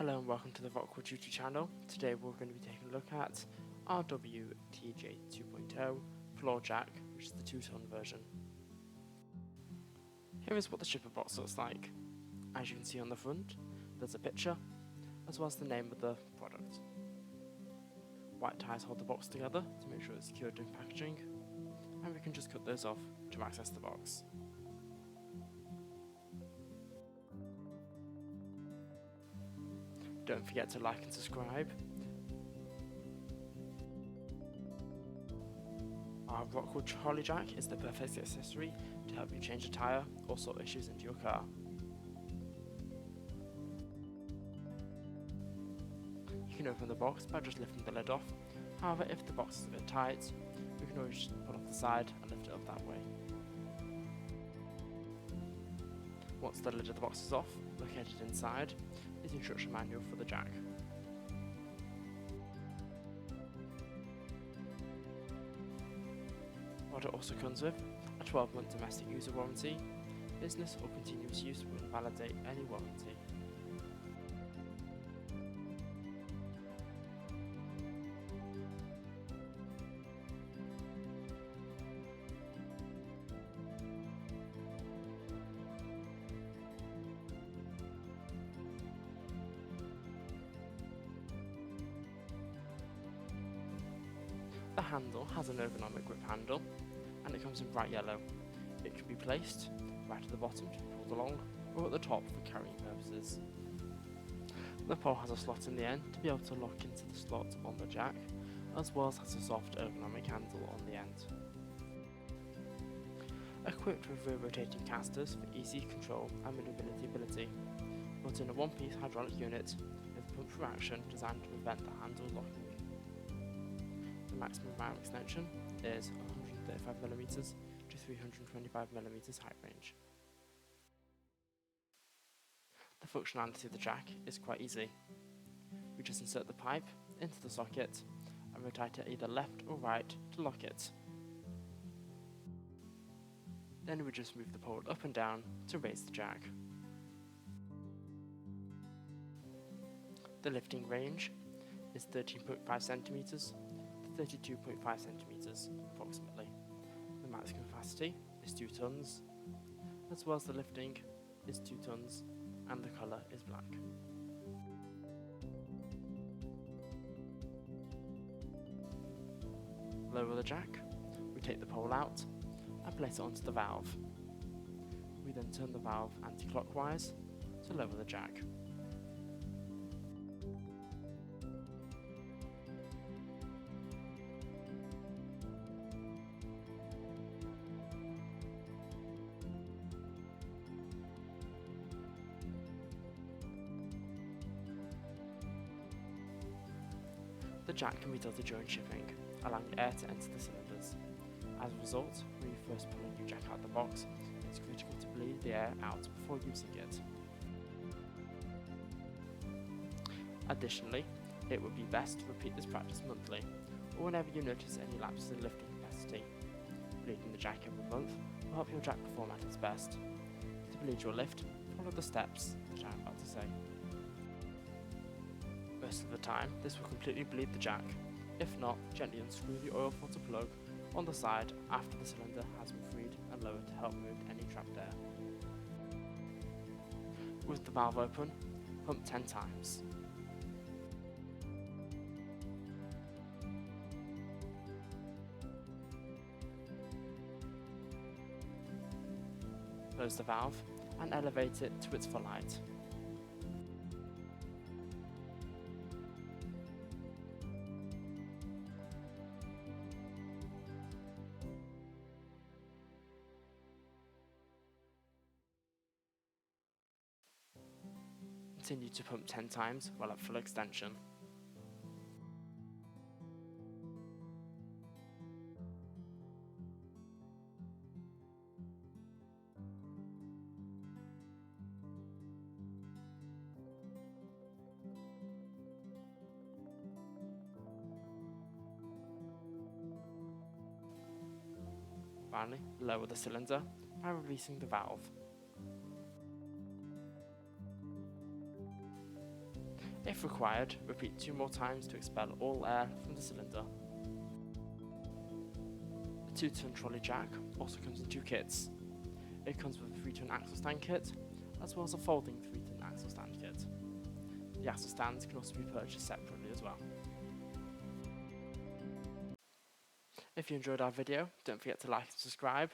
Hello and welcome to the RocwooD Trolley channel. Today we're going to be taking a look at RWTJ2.0 floor jack, which is the 2-ton version. Here is what the shipper box looks like. As you can see on the front, there's a picture, as well as the name of the product. White ties hold the box together to make sure it's secured in packaging, and we can just cut those off to access the box. Don't forget to like and subscribe. Our RocwooD Trolley jack is the perfect accessory to help you change a tyre or sort issues into your car. You can open the box by just lifting the lid off. However, if the box is a bit tight, we can always just pull off the side and lift it up that way. Once the lid of the box is off, located inside is the instruction manual for the jack. What it also comes with, a 12-month domestic user warranty. Business or continuous use will invalidate any warranty. The handle has an ergonomic grip handle, and it comes in bright yellow. It can be placed right at the bottom to be pulled along, or at the top for carrying purposes. The pole has a slot in the end to be able to lock into the slot on the jack, as well as has a soft ergonomic handle on the end. Equipped with rear rotating casters for easy control and maneuverability, built in a one-piece hydraulic unit with pump-through action designed to prevent the handle locking. The maximum ram extension is 135mm to 325mm height range. The functionality of the jack is quite easy. We just insert the pipe into the socket and rotate it either left or right to lock it. Then we just move the pole up and down to raise the jack. The lifting range is 13.5cm to 32.5cm approximately. The maximum capacity is 2 tons, as well as the lifting is 2 tons and the colour is black. Lower the jack, we take the pole out and place it onto the valve. We then turn the valve anti-clockwise to lower the jack. The jack can be tilted during shipping, allowing air to enter the cylinders. As a result, when you first pull a new jack out of the box, it's critical to bleed the air out before using it. Additionally, it would be best to repeat this practice monthly, or whenever you notice any lapses in lifting capacity. Bleeding the jack every month will help your jack perform at its best. To bleed your lift, follow the steps that I'm about to say. Most of the time, this will completely bleed the jack. If not, gently unscrew the oil filter plug on the side after the cylinder has been freed and lowered to help remove any trapped air. With the valve open, pump 10 times. Close the valve and elevate it to its full height. Continue to pump 10 times while at full extension. Finally, lower the cylinder by releasing the valve. If required, repeat 2 more times to expel all air from the cylinder. A 2-ton trolley jack also comes in 2 kits. It comes with a 3-ton axle stand kit, as well as a folding 3-ton axle stand kit. The axle stands can also be purchased separately as well. If you enjoyed our video, don't forget to like and subscribe,